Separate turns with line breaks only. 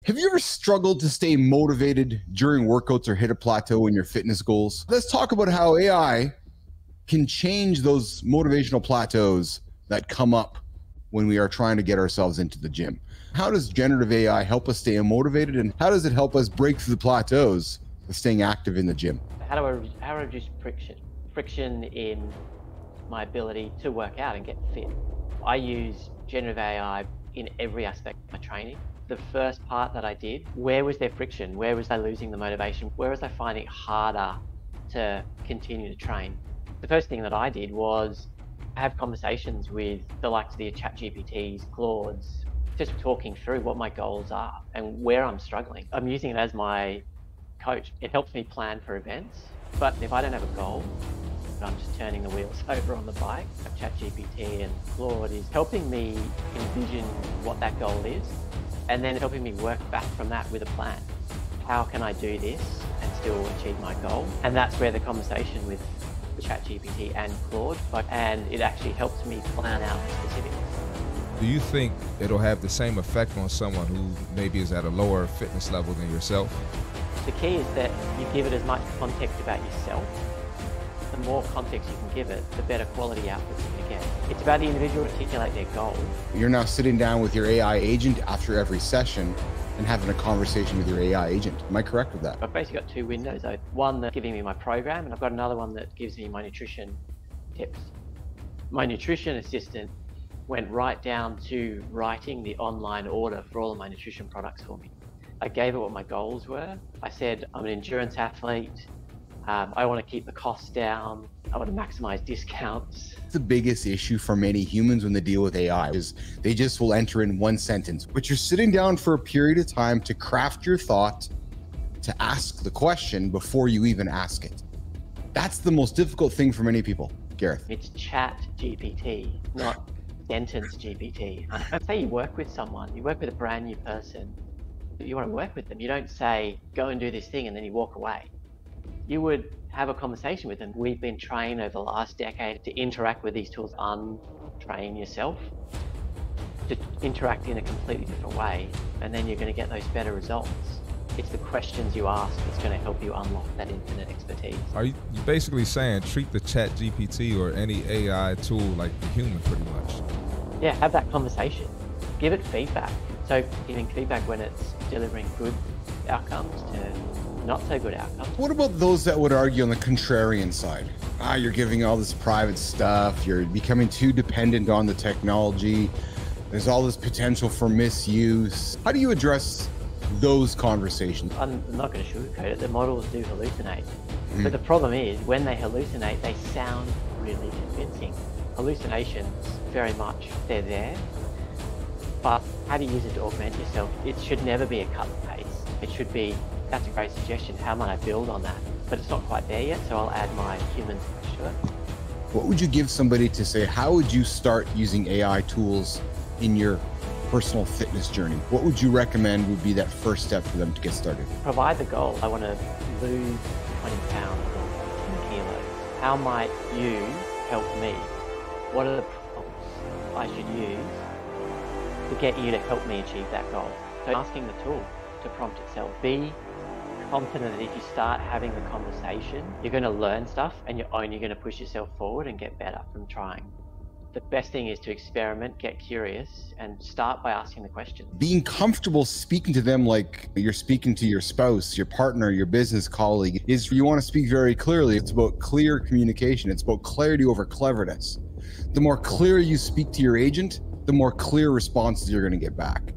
Have you ever struggled to stay motivated during workouts or hit a plateau in your fitness goals? Let's talk about how AI can change those motivational plateaus that come up when we are trying to get ourselves into the gym. How does generative AI help us stay motivated, and how does it help us break through the plateaus of staying active in the gym?
How do I reduce friction? Friction in my ability to work out and get fit. I use generative AI in every aspect of my training. The first part that I did, where was there friction? Where was I losing the motivation? Where was I finding it harder to continue to train? The first thing that I did was have conversations with the likes of the ChatGPTs, Claudes, just talking through what my goals are and where I'm struggling. I'm using it as my coach. It helps me plan for events, but if I don't have a goal, I'm just turning the wheels over on the bike. ChatGPT and Claude is helping me envision what that goal is, and then helping me work back from that with a plan. How can I do this and still achieve my goal? And that's where the conversation with ChatGPT and Claude, and it actually helps me plan out specifics.
Do you think it'll have the same effect on someone who maybe is at a lower fitness level than yourself?
The key is that you give it as much context about yourself. The more context you can give it, the better quality output you can get. It's about the individual to articulate their goal.
You're now sitting down with your AI agent after every session and having a conversation with your AI agent. Am I correct with that?
I've basically got two windows. One that's giving me my program, and I've got another one that gives me my nutrition tips. My nutrition assistant went right down to writing the online order for all of my nutrition products for me. I gave it what my goals were. I said, I'm an endurance athlete. I want to keep the costs down. I want to maximize discounts.
The biggest issue for many humans when they deal with AI is they just will enter in one sentence, but you're sitting down for a period of time to craft your thought, to ask the question before you even ask it. That's the most difficult thing for many people. Gareth.
It's ChatGPT, not sentence GPT. Say you work with someone, you work with a brand new person, you want to work with them. You don't say, go and do this thing, and then you walk away. You would have a conversation with them. We've been trained over the last decade to interact with these tools, untrain yourself, to interact in a completely different way, and then you're going to get those better results. It's the questions you ask that's going to help you unlock that infinite expertise.
Are you basically saying treat the ChatGPT or any AI tool like the human pretty much?
Yeah, have that conversation. Give it feedback. So giving feedback when it's delivering good outcomes to not so good outcomes.
What about those that would argue on the contrarian side? You're giving all this private stuff, you're becoming too dependent on the technology, there's all this potential for misuse. How do you address those conversations?
I'm not going to sugarcoat it. The models do hallucinate. But the problem is when they hallucinate, they sound really convincing. Hallucinations, very much, they're there. But how do you use it to augment yourself? It should never be a cut and paste. It should be, that's a great suggestion. How might I build on that? But it's not quite there yet, so I'll add my human touch to it.
What would you give somebody to say, how would you start using AI tools in your personal fitness journey? What would you recommend would be that first step for them to get started?
Provide the goal. I want to lose 20 pounds or 10 kilos. How might you help me? What are the prompts I should use to get you to help me achieve that goal? So asking the tool to prompt itself. Be confident that if you start having the conversation, you're going to learn stuff and you're only going to push yourself forward and get better from trying. The best thing is to experiment, get curious, and start by asking the question.
Being comfortable speaking to them like you're speaking to your spouse, your partner, your business colleague, is you want to speak very clearly. It's about clear communication. It's about clarity over cleverness. The more clear you speak to your agent, the more clear responses you're going to get back.